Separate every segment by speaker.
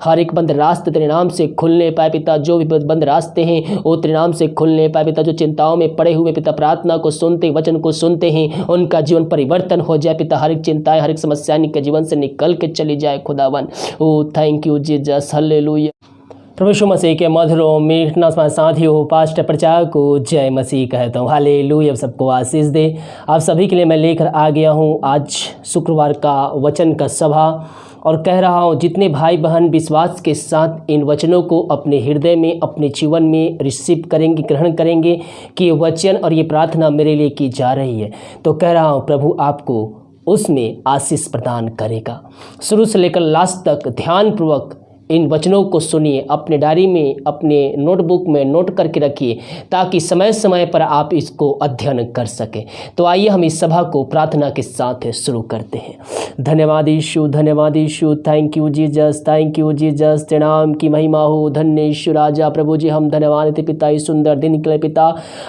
Speaker 1: हर एक बंद रास्ते तेरे नाम से खुलने पाए पिता। जो भी बंद रास्ते हैं वो तेरे नाम से खुलने पाए पिता। जो चिंताओं में पड़े हुए पिता प्रार्थना को सुनते, वचन को सुनते हैं, उनका जीवन परिवर्तन हो जाए पिता। हर एक चिंताएं, हर एक समस्या इनके जीवन से निकल के चली जाए खुदावन। ओ थैंक यू जीसस, हालेलुया। प्रभु यीशु मसीह के मधुरों मीठना साथियों, पास्टर प्रचारक को जय मसीह कहता हूँ। हालेलुया। सबको आशीष दे। आप सभी के लिए मैं लेकर आ गया हूँ आज शुक्रवार का वचन का सभा, और कह रहा हूँ जितने भाई बहन विश्वास के साथ इन वचनों को अपने हृदय में, अपने जीवन में रिसीव करेंगे, ग्रहण करेंगे कि ये वचन और ये प्रार्थना मेरे लिए की जा रही है, तो कह रहा हूँ प्रभु आपको उसमें आशीष प्रदान करेगा। शुरू से लेकर लास्ट तक ध्यानपूर्वक इन वचनों को सुनिए, अपने डायरी में, अपने नोटबुक में नोट करके रखिए, ताकि समय समय पर आप इसको अध्ययन कर सकें। तो आइए हम इस सभा को प्रार्थना के साथ शुरू करते हैं। धन्यवाद यीशु, धन्यवाद Yeshu, thank you Jesus, thank you Jesus, तेरे नाम की महिमा हो। धन्य यीशु राजा। प्रभु जी हम धन्यवाद देते पिता, इस सुंदर दिन के लिए पिता,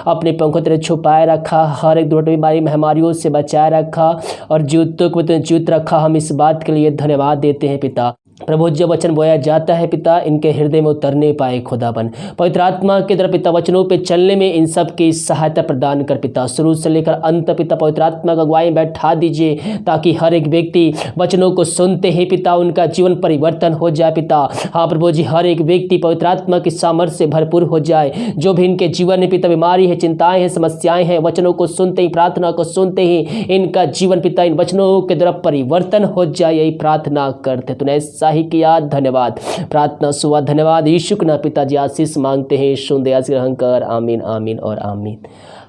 Speaker 1: अपने पंखों तेरे छुपाए रखा, हर एक दुर्घटना बीमारी महामारियों से बचाए रखा और जीवितों को जीवित रखा। हम इस बात के लिए धन्यवाद देते हैं पिता। प्रभु जब वचन बोया जाता है पिता, इनके हृदय में उतरने पाए खुदाबन। पवित्र आत्मा के द्वारा पिता वचनों पे चलने में इन सब की सहायता प्रदान कर पिता। शुरू से लेकर अंत पिता पवित्र आत्मा का अगुवाई बैठा दीजिए, ताकि हर एक व्यक्ति वचनों को सुनते ही पिता उनका जीवन परिवर्तन हो जाए पिता। हाँ प्रभु जी, हर एक व्यक्ति पवित्र आत्मा की सामर्थ्य से भरपूर हो जाए। जो भी इनके जीवन में पिता बीमारी है, चिंताएं हैं, समस्याएं हैं, वचनों को सुनते ही, प्रार्थना को सुनते ही इनका जीवन पिता इन वचनों के द्वारा परिवर्तन हो जाए, यही प्रार्थना करते। तूने ही किया, धन्यवाद। प्रार्थना सुबह धन्यवाद यीशु के नाम पिताजी आशीष मांगते हैं, सुन आशीष ग्रहण कर। आमीन, आमीन और आमीन।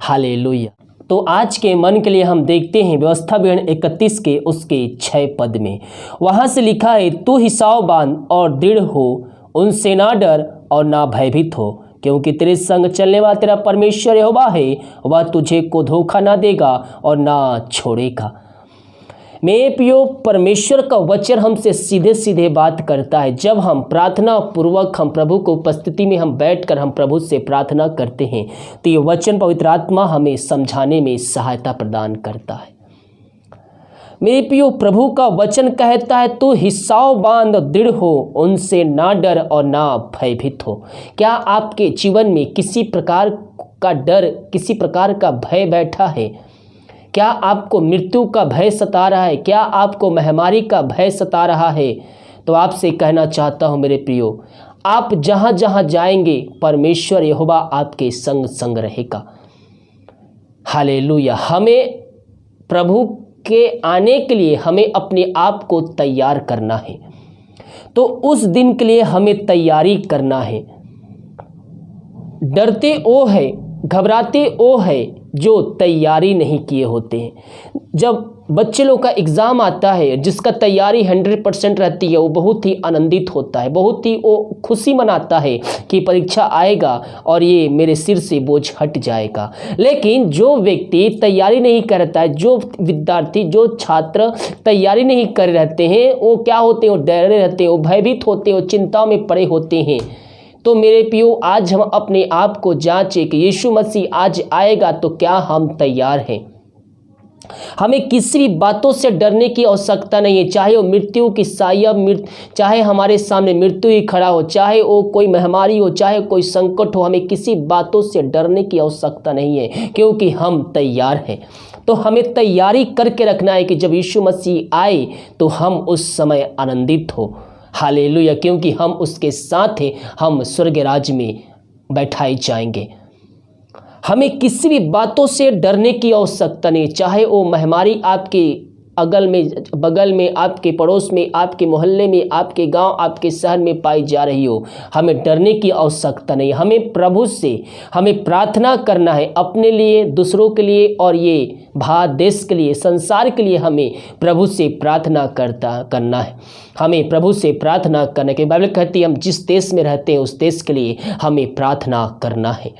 Speaker 1: हालेलुया। तो आज के मन के लिए हम देखते हैं व्यवस्था विवरण 31 के उसके 6 पद में। वहां से लिखा है, तू हिसाब बांध और दृढ़ हो, उनसे ना डर और ना भयभीत हो, क्योंकि तेरे संग चलने वाला तेरा परमेश्वर यहोवा है, वह तुझे को धोखा ना देगा और ना छोड़ेगा। मेरे प्रियो, परमेश्वर का वचन हमसे सीधे सीधे बात करता है। जब हम प्रार्थना पूर्वक हम प्रभु को उपस्थिति में हम बैठकर हम प्रभु से प्रार्थना करते हैं, तो ये वचन पवित्र आत्मा हमें समझाने में सहायता प्रदान करता है। मेरे प्रियो, प्रभु का वचन कहता है, तू हिसाब बांध दृढ़ हो, उनसे ना डर और ना भयभीत हो। क्या आपके जीवन में किसी प्रकार का डर, किसी प्रकार का भय बैठा है? क्या आपको मृत्यु का भय सता रहा है? क्या आपको महामारी का भय सता रहा है? तो आपसे कहना चाहता हूं मेरे प्रियो, आप जहां जहां जाएंगे परमेश्वर यहोवा आपके संग संग रहेगा। हालेलुया। हमें प्रभु के आने के लिए हमें अपने आप को तैयार करना है, तो उस दिन के लिए हमें तैयारी करना है। डरते वो है, घबराते वो है जो तैयारी नहीं किए होते हैं। जब बच्चे लोग का एग्ज़ाम आता है, जिसका तैयारी 100% रहती है, वो बहुत ही आनंदित होता है, बहुत ही वो खुशी मनाता है कि परीक्षा आएगा और ये मेरे सिर से बोझ हट जाएगा। लेकिन जो व्यक्ति तैयारी नहीं करता है, जो विद्यार्थी, जो छात्र तैयारी नहीं कर रहते हैं, वो क्या होते हैं? वो डरे रहते हैं, वो भयभीत होते हैं, वो चिंता में पड़े होते हैं। तो मेरे प्रियो, आज हम अपने आप को जांचें कि यीशु मसीह आज आएगा तो क्या हम तैयार हैं। हमें किसी भी बातों से डरने की आवश्यकता नहीं है, चाहे वो मृत्यु की साया, चाहे हमारे सामने मृत्यु ही खड़ा हो, चाहे वो कोई महामारी हो, चाहे कोई संकट हो, हमें किसी बातों से डरने की आवश्यकता नहीं है, क्योंकि हम तैयार हैं। तो हमें तैयारी करके रखना है कि जब यीशु मसीह आए तो हम उस समय आनंदित हो। हालेलुया। क्योंकि हम उसके साथ हैं, हम स्वर्ग राज्य में बैठाए जाएंगे। हमें किसी भी बातों से डरने की आवश्यकता नहीं, चाहे वो महामारी आपके अगल में, बगल में, आपके पड़ोस में, आपके मोहल्ले में, आपके गांव, आपके शहर में पाई जा रही हो। हमें डरने की आवश्यकता नहीं। हमें प्रभु से हमें प्रार्थना करना है, अपने लिए, दूसरों के लिए और ये भारत देश के लिए, संसार के लिए हमें प्रभु से प्रार्थना करना है। हमें प्रभु से प्रार्थना करने के बाइबल कहती है, हम जिस देश में रहते हैं उस देश के लिए हमें प्रार्थना करना है।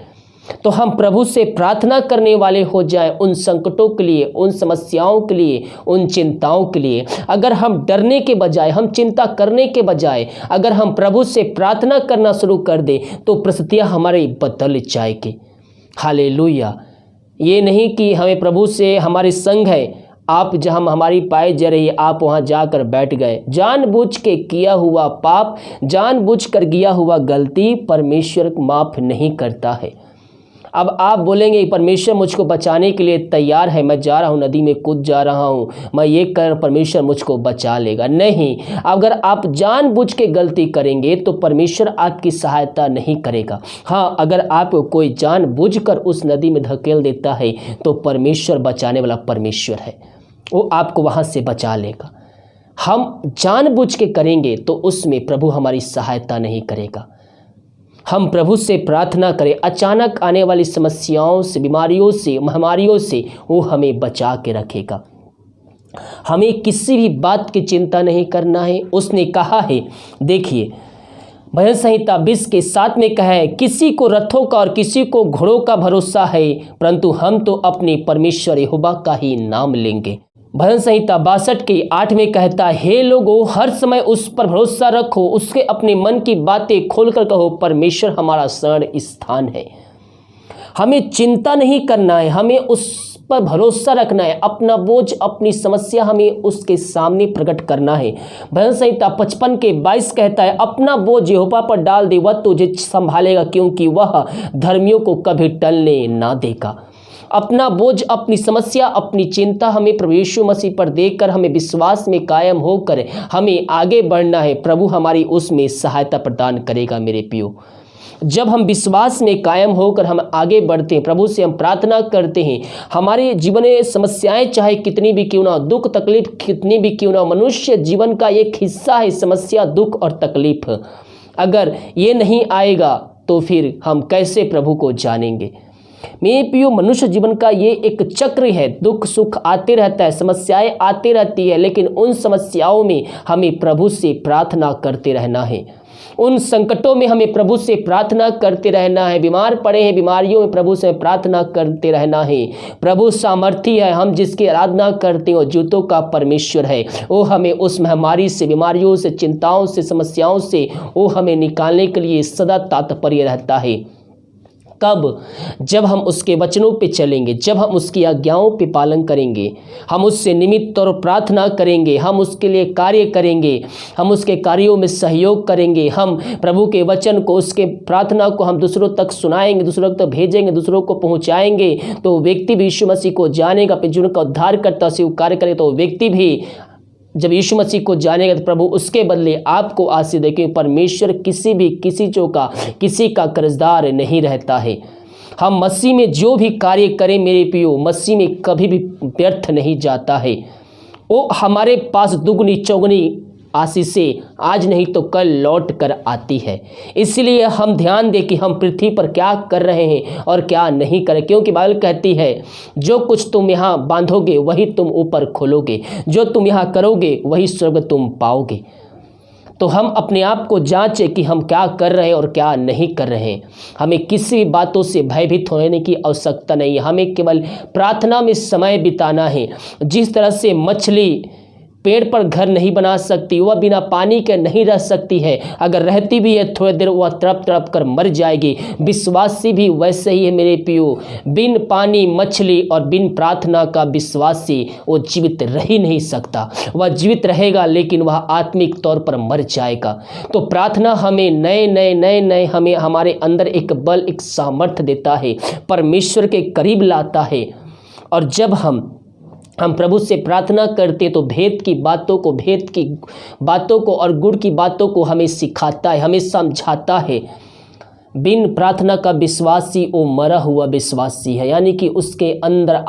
Speaker 1: तो हम प्रभु से प्रार्थना करने वाले हो जाएं, उन संकटों के लिए, उन समस्याओं के लिए, उन चिंताओं के लिए। अगर हम डरने के बजाय, हम चिंता करने के बजाय अगर हम प्रभु से प्रार्थना करना शुरू कर दें, तो परिस्थितियां हमारी बदल जाएगी। हालेलुया। ये नहीं कि हमें प्रभु से हमारे संग है, आप जहाँ हमारी पाई जा रही है, आप वहाँ जाकर बैठ गए। जानबूझ के किया हुआ पाप, जानबूझकर किया हुआ गलती परमेश्वर माफ़ नहीं करता है। अब आप बोलेंगे परमेश्वर मुझको बचाने के लिए तैयार है, मैं जा रहा हूँ, नदी में कूद जा रहा हूँ, मैं ये कर परमेश्वर मुझको बचा लेगा। नहीं, अगर आप जानबूझ के गलती करेंगे तो परमेश्वर आपकी सहायता नहीं करेगा। हाँ, अगर आप कोई जानबूझकर उस नदी में धकेल देता है तो परमेश्वर बचाने वाला परमेश्वर है, वो आपको वहाँ से बचा लेगा। हम जानबूझ के करेंगे तो उसमें प्रभु हमारी सहायता नहीं करेगा। हम प्रभु से प्रार्थना करें, अचानक आने वाली समस्याओं से, बीमारियों से, महामारियों से वो हमें बचा के रखेगा। हमें किसी भी बात की चिंता नहीं करना है। उसने कहा है, देखिए भजन संहिता 20:7 में कहा है, किसी को रथों का और किसी को घोड़ों का भरोसा है, परंतु हम तो अपने परमेश्वर यहोवा का ही नाम लेंगे। भजन संहिता 62:8 में कहता है, हे लोगों हर समय उस पर भरोसा रखो, उसके अपने मन की बातें खोलकर कहो, परमेश्वर हमारा शरण स्थान है। हमें चिंता नहीं करना है, हमें उस पर भरोसा रखना है। अपना बोझ, अपनी समस्या हमें उसके सामने प्रकट करना है। भजन संहिता 55:22 कहता है, अपना बोझ यहोवा पर डाल दे, वह तुझे संभालेगा, क्योंकि वह धर्मियों को कभी टलने ना देगा। अपना बोझ, अपनी समस्या, अपनी चिंता हमें प्रभु यीशु मसीह पर देकर हमें विश्वास में कायम होकर हमें आगे बढ़ना है। प्रभु हमारी उसमें सहायता प्रदान करेगा। मेरे प्रियो, जब हम विश्वास में कायम होकर हम आगे बढ़ते हैं, प्रभु से हम प्रार्थना करते हैं, हमारे जीवन में समस्याएं चाहे कितनी भी क्यों ना हो, दुख तकलीफ कितनी भी क्यों ना हो, मनुष्य जीवन का एक हिस्सा है समस्या, दुख और तकलीफ। अगर ये नहीं आएगा तो फिर हम कैसे प्रभु को जानेंगे। मेरे प्रियो, मनुष्य जीवन का ये एक चक्र है, दुख सुख आते रहता है, समस्याएं आती रहती है, लेकिन उन समस्याओं में हमें प्रभु से प्रार्थना करते रहना है। उन संकटों में हमें प्रभु से प्रार्थना करते रहना है। बीमार पड़े हैं, बीमारियों में प्रभु से प्रार्थना करते रहना है। प्रभु सामर्थी है, हम जिसकी आराधना करते हैं वो जूतों का परमेश्वर है। वो हमें उस महामारी से, बीमारियों से, चिंताओं से, समस्याओं से वो हमें निकालने के लिए सदा तत्पर रहता है। कब? जब हम उसके वचनों पे चलेंगे, जब हम उसकी आज्ञाओं पे पालन करेंगे, हम उससे निमित्त और प्रार्थना करेंगे, हम उसके लिए कार्य करेंगे, हम उसके कार्यों में सहयोग करेंगे, हम प्रभु के वचन को, उसके प्रार्थना को हम दूसरों तक सुनाएंगे, दूसरों तक भेजेंगे, दूसरों को पहुंचाएंगे, तो व्यक्ति भी यीशु मसीह को जानेगा, अपने जीवन का उद्धारकर्ता स्वीकार करे, तो व्यक्ति भी जब यीशु मसीह को जानेगा तो प्रभु उसके बदले आपको आशीष देंगे। परमेश्वर किसी का कर्जदार नहीं रहता है। हम मसीह में जो भी कार्य करें मेरे प्रियो, मसीह में कभी भी व्यर्थ नहीं जाता है। वो हमारे पास दुगनी चौगनी आशीषें आज नहीं तो कल लौट कर आती है। इसलिए हम ध्यान दें कि हम पृथ्वी पर क्या कर रहे हैं और क्या नहीं करें, क्योंकि बाइबल कहती है जो कुछ तुम यहाँ बांधोगे वही तुम ऊपर खोलोगे, जो तुम यहाँ करोगे वही स्वर्ग तुम पाओगे। तो हम अपने आप को जांचें कि हम क्या कर रहे हैं और क्या नहीं कर रहे हैं। हमें किसी भी बातों से भयभीत होने की आवश्यकता नहीं है। हमें केवल प्रार्थना में समय बिताना है। जिस तरह से मछली पेड़ पर घर नहीं बना सकती, वह बिना पानी के नहीं रह सकती है, अगर रहती भी है थोड़ी देर वह तड़प तड़प कर मर जाएगी। विश्वासी भी वैसे ही है मेरे प्रियो, बिन पानी मछली और बिन प्रार्थना का विश्वासी वो जीवित रह ही नहीं सकता। वह जीवित रहेगा लेकिन वह आत्मिक तौर पर मर जाएगा। तो प्रार्थना हमें नए हमें हमारे अंदर एक बल, एक सामर्थ्य देता है, परमेश्वर के करीब लाता है। और जब हम प्रभु से प्रार्थना करते तो भेद की बातों को और गुड़ की बातों को हमें सिखाता है, हमें समझाता है। बिन प्रार्थना का विश्वासी वो मरा हुआ विश्वासी है, यानी कि उसके अंदर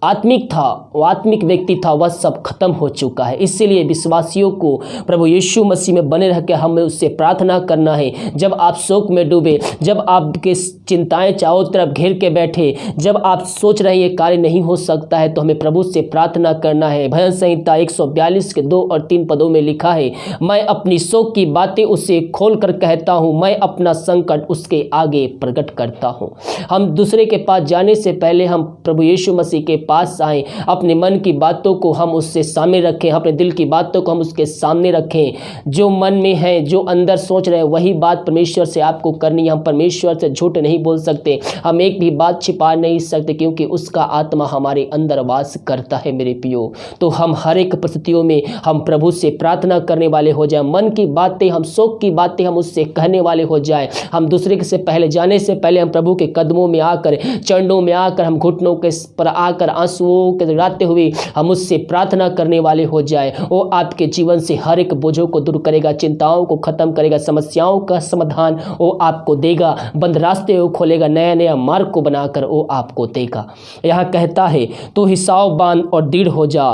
Speaker 1: आत्मिक व्यक्ति था, वह सब खत्म हो चुका है। इसीलिए विश्वासियों को प्रभु यीशु मसीह में बने रह के हमें उससे प्रार्थना करना है। जब आप शोक में डूबे, जब आपके चिंताएं चारों तरफ घेर के बैठे, जब आप सोच रहे हैं ये कार्य नहीं हो सकता है, तो हमें प्रभु से प्रार्थना करना है। भजन संहिता 142 के 2 और 3 पदों में लिखा है, मैं अपनी शोक की बातें उससे खोल कर कहता हूँ, मैं अपना संकट उसके आगे प्रकट करता हूँ। हम दूसरे के पास जाने से पहले हम प्रभु यीशु मसीह के पास आएँ, अपने मन की बातों को हम उससे सामने रखें, अपने दिल की बातों को हम उसके सामने रखें। जो मन में है, जो अंदर सोच रहे हैं, वही बात परमेश्वर से आपको करनी है। हम परमेश्वर से झूठ नहीं बोल सकते, हम एक भी बात छिपा नहीं सकते, क्योंकि उसका आत्मा हमारे अंदर वास करता है मेरे प्रियो। तो हम हर एक परिस्थितियों में हम प्रभु से प्रार्थना करने वाले हो जाए, मन की बातें, हम शोक की बातें हम उससे कहने वाले हो जाए। हम दूसरे से पहले जाने से पहले हम प्रभु के कदमों में आकर, चरणों में आकर, हम घुटनों के पर आकर आंसुओं के गिराते हुए हम उससे प्रार्थना करने वाले हो जाए। वो आपके जीवन से हर एक बोझों को दूर करेगा, चिंताओं को खत्म करेगा, समस्याओं का समाधान वो आपको देगा, बंद रास्ते वो खोलेगा, नया नया मार्ग को बनाकर वो आपको देगा। यहाँ कहता है, तू हिसाब बांध और दृढ़ हो जा,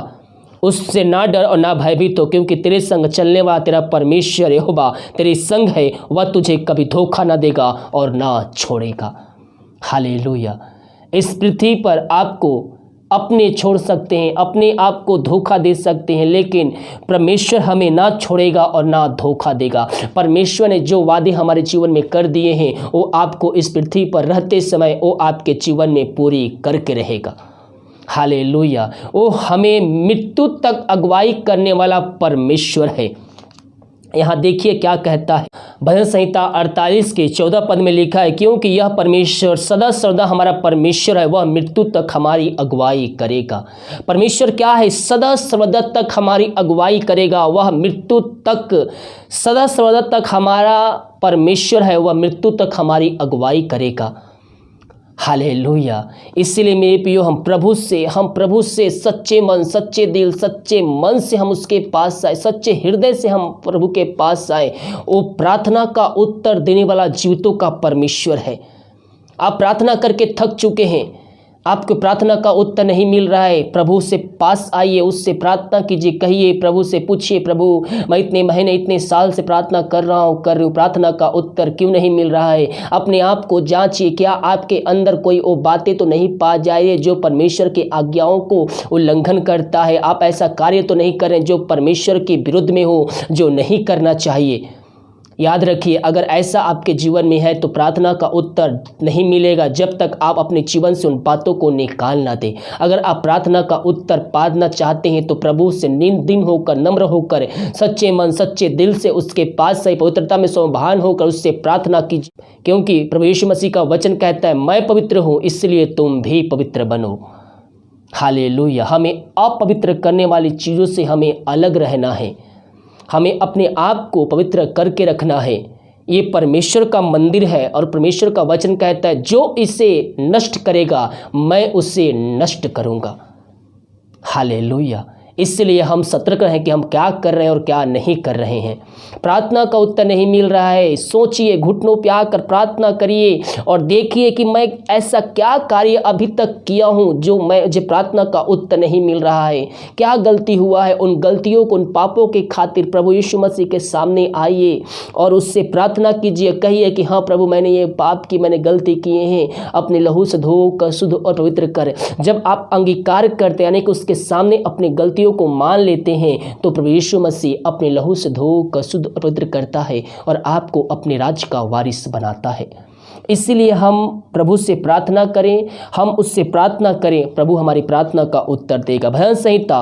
Speaker 1: उससे ना डर और ना भयभीत हो, क्योंकि तेरे संग चलने वाला तेरा परमेश्वर यहोवा तेरे संग है। वह तुझे कभी धोखा ना देगा और ना छोड़ेगा। हालेलुया। इस पृथ्वी पर आपको अपने छोड़ सकते हैं, अपने आप को धोखा दे सकते हैं, लेकिन परमेश्वर हमें ना छोड़ेगा और ना धोखा देगा। परमेश्वर ने जो वादे हमारे जीवन में कर दिए हैं, वो आपको इस पृथ्वी पर रहते समय वो आपके जीवन में पूरी करके रहेगा। हालेलुया। वो हमें मृत्यु तक अगुवाई करने वाला परमेश्वर है। यहाँ देखिए क्या कहता है, भजन संहिता 48 के 14 पद में लिखा है, क्योंकि यह परमेश्वर सदा सर्वदा हमारा परमेश्वर है, वह मृत्यु तक हमारी अगुवाई करेगा। परमेश्वर क्या है? सदा सर्वदा तक हमारी अगुवाई करेगा, वह मृत्यु तक, सदा सर्वदा तक हमारा परमेश्वर है, वह मृत्यु तक हमारी अगुवाई करेगा। हालेलुया। इसीलिए मेरे प्रियो, हम प्रभु से सच्चे मन, सच्चे दिल, सच्चे मन से हम उसके पास आए, सच्चे हृदय से हम प्रभु के पास आए। वो प्रार्थना का उत्तर देने वाला जीवितों का परमेश्वर है। आप प्रार्थना करके थक चुके हैं, आपको प्रार्थना का उत्तर नहीं मिल रहा है, प्रभु से पास आइए, उससे प्रार्थना कीजिए, कहिए, प्रभु से पूछिए, प्रभु मैं इतने महीने, इतने साल से प्रार्थना कर रही हूँ, प्रार्थना का उत्तर क्यों नहीं मिल रहा है? अपने आप को जांचिए, क्या आपके अंदर कोई वो बातें तो नहीं पा जाए जो परमेश्वर की आज्ञाओं को उल्लंघन करता है? आप ऐसा कार्य तो नहीं करें जो परमेश्वर के विरुद्ध में हो, जो नहीं करना चाहिए। याद रखिए, अगर ऐसा आपके जीवन में है तो प्रार्थना का उत्तर नहीं मिलेगा जब तक आप अपने जीवन से उन बातों को निकाल ना दें। अगर आप प्रार्थना का उत्तर पाना चाहते हैं तो प्रभु से दिन होकर, नम्र होकर, सच्चे मन, सच्चे दिल से उसके पास से पवित्रता में स्वभान होकर उससे प्रार्थना कीजिए, क्योंकि प्रभु यीशु मसीह का वचन कहता है, मैं पवित्र हूँ इसलिए तुम भी पवित्र बनो। हालेलुया। हमें अपवित्र करने वाली चीज़ों से हमें अलग रहना है, हमें अपने आप को पवित्र करके रखना है। ये परमेश्वर का मंदिर है और परमेश्वर का वचन कहता है, जो इसे नष्ट करेगा मैं उसे नष्ट करूँगा। हालेलुया। इसलिए हम सतर्क रहें कि हम क्या कर रहे हैं और क्या नहीं कर रहे हैं। प्रार्थना का उत्तर नहीं मिल रहा है, सोचिए, घुटनों पे आकर प्रार्थना करिए और देखिए कि मैं ऐसा क्या कार्य अभी तक किया हूँ जो मुझे प्रार्थना का उत्तर नहीं मिल रहा है। क्या गलती हुआ है? उन गलतियों को, उन पापों के खातिर प्रभु यीशु मसीह के सामने आइए और उससे प्रार्थना कीजिए। कहिए कि हाँ प्रभु, मैंने ये पाप की, मैंने गलती किए हैं, अपने लहू से धो कर शुद्ध और पवित्र कर। जब आप अंगीकार करते यानी कि उसके सामने अपनी गलतियों को मान लेते हैं तो प्रभु यीशु मसीह अपने लहू से धोकर शुद्ध और पवित्र करता है और आपको अपने राज्य का वारिस बनाता है। इसलिए हम प्रभु से प्रार्थना करें, हम उससे प्रार्थना करें, प्रभु हमारी प्रार्थना का उत्तर देगा। भजन संहिता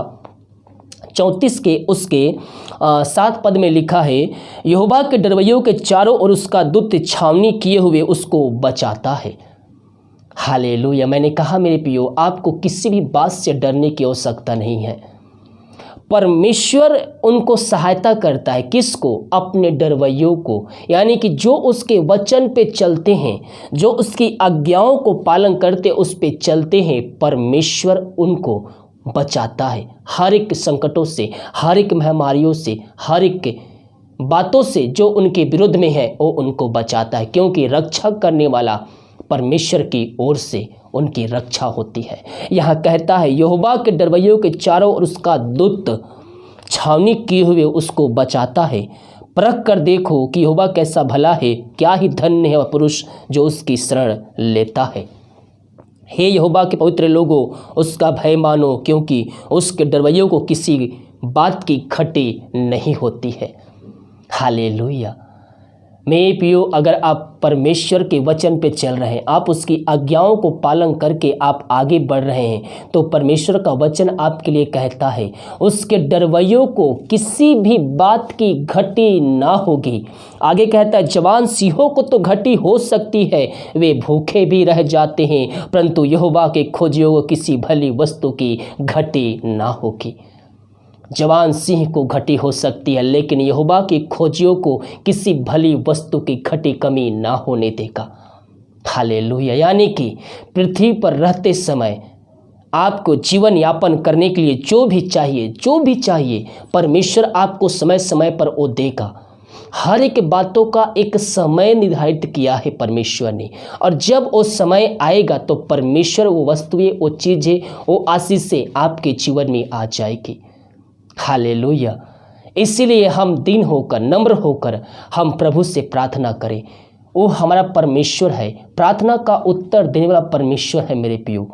Speaker 1: 34 के उसके 7 पद में लिखा है, यहोवा के डरवैयों के चारों ओर उसका दूत छावनी किए हुए उसको बचाता है। हालेलुया। मैंने कहा मेरे प्रियो, आपको किसी भी बात से डरने की आवश्यकता नहीं है। परमेश्वर उनको सहायता करता है, किसको? अपने डरवैयों को, यानी कि जो उसके वचन पे चलते हैं, जो उसकी आज्ञाओं को पालन करते उस पे चलते हैं, परमेश्वर उनको बचाता है हर एक संकटों से, हर एक महामारियों से, हर एक बातों से जो उनके विरुद्ध में है वो उनको बचाता है, क्योंकि रक्षा करने वाला परमेश्वर की ओर से उनकी रक्षा होती है। यहाँ कहता है, यहोवा के डरवैयों के चारों ओर उसका दूत छावनी किए हुए उसको बचाता है। परख कर देखो कि यहोवा कैसा भला है, क्या ही धन्य है वह पुरुष जो उसकी शरण लेता है। हे यहोवा के पवित्र लोगों, उसका भय मानो, क्योंकि उसके डरवैयों को किसी बात की घटी नहीं होती है। हालेलुया। मेरे प्रियो, अगर आप परमेश्वर के वचन पे चल रहे हैं, आप उसकी आज्ञाओं को पालन करके आप आगे बढ़ रहे हैं, तो परमेश्वर का वचन आपके लिए कहता है उसके डरवैयों को किसी भी बात की घटी ना होगी। आगे कहता है जवान सिंहों को तो घटी हो सकती है, वे भूखे भी रह जाते हैं, परंतु यहोवा के खोजियों को किसी भली वस्तु की घटी ना होगी। जवान सिंह को घटी हो सकती है, लेकिन यहोवा की खोजियों को किसी भली वस्तु की घटी कमी ना होने देगा। हालेलुया। यानी कि पृथ्वी पर रहते समय आपको जीवन यापन करने के लिए जो भी चाहिए परमेश्वर आपको समय समय पर वो देगा। हर एक बातों का एक समय निर्धारित किया है परमेश्वर ने, और जब वो समय आएगा तो परमेश्वर वो वस्तुएं, वो चीज़ें, वो आशीषें आपके जीवन में आ जाएगी। हालेलुया। इसीलिए हम दीन होकर, नम्र होकर हम प्रभु से प्रार्थना करें। वो हमारा परमेश्वर है, प्रार्थना का उत्तर देने वाला परमेश्वर है मेरे प्रियो।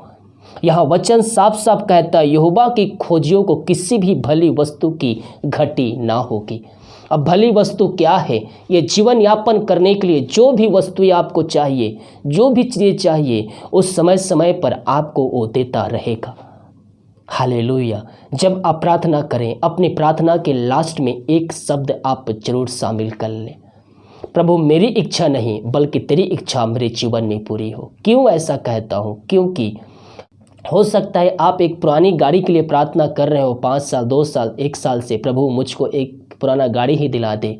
Speaker 1: यहाँ वचन साफ साफ कहता है यहोवा की खोजियों को किसी भी भली वस्तु की घटी ना होगी। अब भली वस्तु क्या है? ये जीवन यापन करने के लिए जो भी वस्तुएं आपको चाहिए, जो भी चीज़ें चाहिए, उस समय समय पर आपको वो देता रहेगा। हालेलुया। जब आप प्रार्थना करें, अपनी प्रार्थना के लास्ट में एक शब्द आप जरूर शामिल कर लें, प्रभु मेरी इच्छा नहीं बल्कि तेरी इच्छा मेरे जीवन में पूरी हो। क्यों ऐसा कहता हूँ? क्योंकि हो सकता है आप एक पुरानी गाड़ी के लिए प्रार्थना कर रहे हो 5 साल, 2 साल, 1 साल से, प्रभु मुझको एक पुराना गाड़ी ही दिला दे,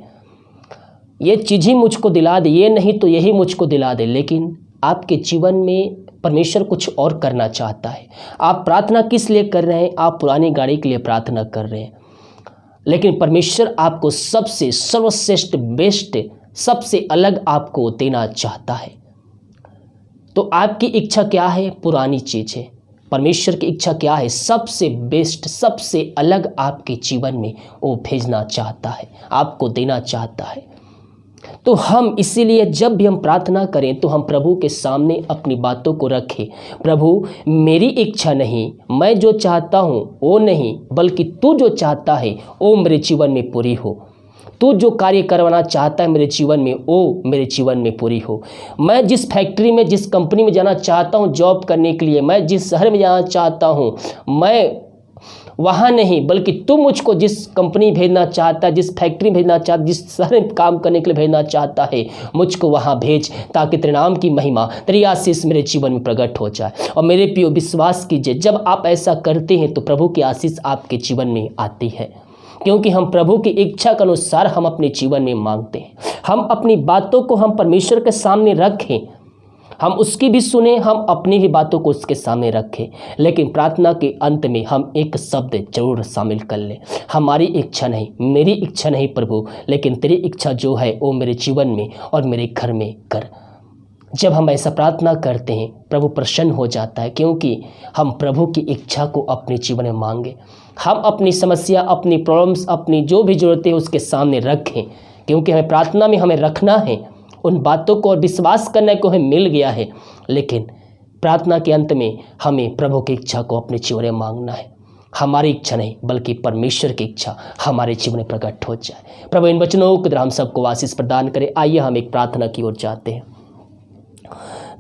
Speaker 1: ये चीज़ ही मुझको दिला दे, ये नहीं तो यही मुझको दिला दे। लेकिन आपके जीवन में परमेश्वर कुछ और करना चाहता है। आप प्रार्थना किस लिए कर रहे हैं? आप पुरानी गाड़ी के लिए प्रार्थना कर रहे हैं, लेकिन परमेश्वर आपको सबसे सर्वश्रेष्ठ, बेस्ट, सबसे अलग आपको देना चाहता है। तो आपकी इच्छा क्या है? पुरानी चीज़ है। परमेश्वर की इच्छा क्या है? सबसे बेस्ट, सबसे अलग आपके जीवन में वो भेजना चाहता है, आपको देना चाहता है। तो हम इसीलिए जब भी हम प्रार्थना करें तो हम प्रभु के सामने अपनी बातों को रखें। प्रभु मेरी इच्छा नहीं, मैं जो चाहता हूँ वो नहीं, बल्कि तू जो चाहता है वो मेरे जीवन में पूरी हो। तू जो कार्य करवाना चाहता है मेरे जीवन में, वो मेरे जीवन में पूरी हो। मैं जिस फैक्ट्री में, जिस कंपनी में जाना चाहता हूँ जॉब करने के लिए, मैं जिस शहर में जाना चाहता हूँ, मैं वहाँ नहीं बल्कि तू मुझको जिस कंपनी भेजना चाहता है, जिस फैक्ट्री में भेजना चाहता, जिस शहर में काम करने के लिए भेजना चाहता है, मुझको वहाँ भेज, ताकि तेरे नाम की महिमा, तेरी आशीष मेरे जीवन में प्रकट हो जाए। और मेरे प्रियो विश्वास कीजिए, जब आप ऐसा करते हैं तो प्रभु की आशीष आपके जीवन में आती है, क्योंकि हम प्रभु की इच्छा के अनुसार हम अपने जीवन में मांगते हैं। हम अपनी बातों को हम परमेश्वर के सामने रखें, हम उसकी भी सुने, हम अपनी भी बातों को उसके सामने रखें, लेकिन प्रार्थना के अंत में हम एक शब्द जरूर शामिल कर लें, हमारी इच्छा नहीं, मेरी इच्छा नहीं प्रभु, लेकिन तेरी इच्छा जो है वो मेरे जीवन में और मेरे घर में कर। जब हम ऐसा प्रार्थना करते हैं प्रभु प्रसन्न हो जाता है, क्योंकि हम प्रभु की इच्छा को अपने जीवन में मांगे। हम अपनी समस्या, अपनी प्रॉब्लम्स, अपनी जो भी ज़रूरतें उसके सामने रखें, क्योंकि हमें प्रार्थना में हमें रखना है उन बातों को, और विश्वास करने को हमें मिल गया है। लेकिन प्रार्थना के अंत में हमें प्रभु की इच्छा को अपने जीवन में मांगना है। हमारी इच्छा नहीं बल्कि परमेश्वर की इच्छा हमारे जीवन में प्रकट हो जाए। प्रभु इन वचनों के द्वारा हम सबको आशीष प्रदान करे। आइए हम एक प्रार्थना की ओर जाते हैं।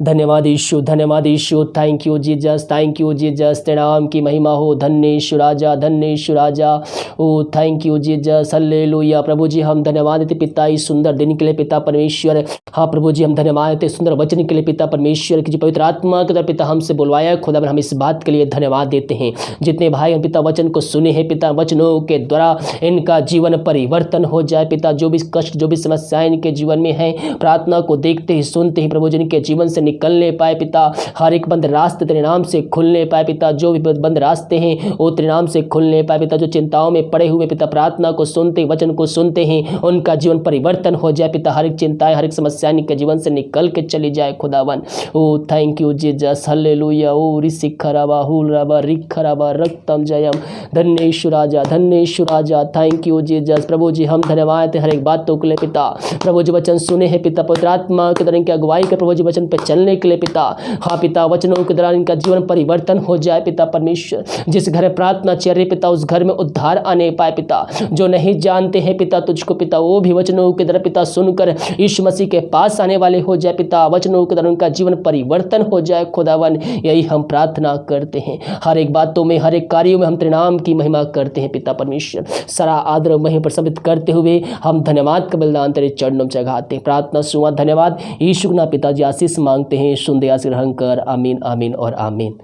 Speaker 1: धन्यवाद यीशु, धन्यवाद Yeshu, thank you Jesus, thank you Jesus, तेरे नाम की महिमा हो। धन्य यीशु राजा, धन्य यीशु राजा, ओ थैंक यू जीसस, हालेलुया। प्रभु जी हम धन्यवाद देते पिता इस सुंदर दिन के लिए पिता परमेश्वर। हाँ प्रभु जी हम धन्यवाद देते सुंदर वचन के लिए पिता परमेश्वर की जो पवित्र आत्मा के द्वारा पिता हमसे बुलवाया खुदा, हम इस बात के लिए धन्यवाद देते हैं। जितने भाई पिता वचन को सुने हैं पिता, वचनों के द्वारा इनका जीवन परिवर्तन हो जाए पिता। जो भी कष्ट, जो भी समस्याएं इनके जीवन में है, प्रार्थना को देखते ही सुनते ही प्रभु जी इनके जीवन से निकलने पाए पिता। हर एक बंद रास्ते तेरे नाम से खुलने पाए पिता। जो भी बंद रास्ते हैं वो तेरे नाम से खुलने पाए पिता। जो चिंताओं में पड़े हुए पिता प्रार्थना को सुनते, वचन को सुनते हैं, उनका जीवन परिवर्तन हो जाए पिता। हर एक चिंताएं, हर एक समस्या इनके जीवन से निकल के चली जाए खुदावन। ओ थैंक यू जीसस, हालेलुया। ओ रिसिखराबा हुलराबा रिखराबा रक्तम जयम। धन्य यीशु राजा, धन्य यीशु राजा, थैंक यू जीसस। प्रभु जी हम धन्यवाद हर एक बातों के लिए पिता। प्रभु जी वचन सुने हैं पिता, पवित्र आत्मा के द्वारा इनकी अगुवाई कर प्रभु जी वचन पे चलने के लिए पिता। हाँ पिता, वचनों के दौरान इनका जीवन परिवर्तन हो जाए पिता परमेश्वर। जिस घर में प्रार्थना चल रही पिता, उस घर में उद्धार आने पाए पिता। जो नहीं जानते हैं पिता तुझको पिता, वो भी वचनों के द्वारा पिता सुनकर यीशु मसीह के पास आने वाले हो जाए पिता। वचनों के द्वारा उनका जीवन परिवर्तन हो जाए खुदावन, यही हम प्रार्थना करते हैं। हर एक बातों में, हर एक कार्यों में हम तेरे नाम की महिमा करते हैं पिता परमेश्वर। सारा आदर और महिमा प्रशंसित करते हुए हम धन्यवाद का बलिदान तेरे चरणों में चढ़ाते हैं। प्रार्थना सुना धन्यवाद यीशु के नाम पिताजी आशीष मांगते हैं, सुन दे आशीष ग्रहण कर। आमीन आमीन और आमीन।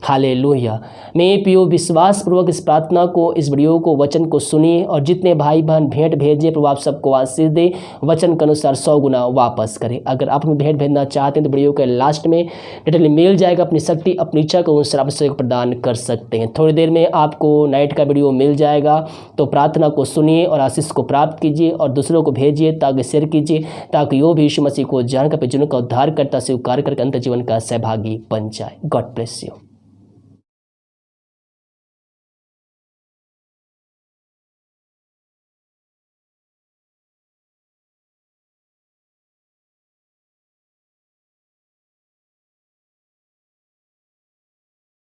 Speaker 1: हालेलुया। मैं पियो विश्वास पूर्वक इस प्रार्थना को, इस वीडियो को, वचन को सुनिए और जितने भाई बहन भेंट भेजे प्रभु आप सबको आशीष दे, वचन के अनुसार 100 गुना वापस करें। अगर आप भेंट भेजना चाहते हैं तो वीडियो के लास्ट में डिटेल मिल जाएगा। अपनी शक्ति, अपनी इच्छा को अनुसार आप सहयोग प्रदान कर सकते हैं। थोड़ी देर में आपको नाइट का वीडियो मिल जाएगा, तो प्रार्थना को सुनिए और आशीष को प्राप्त कीजिए और दूसरों को भेजिए, ताकि शेयर कीजिए, ताकि वो भी यीशु मसीह को जानकर जीवन का उद्धार करता स्वीकार करके अंत जीवन का सहभागी बन जाए। God bless you.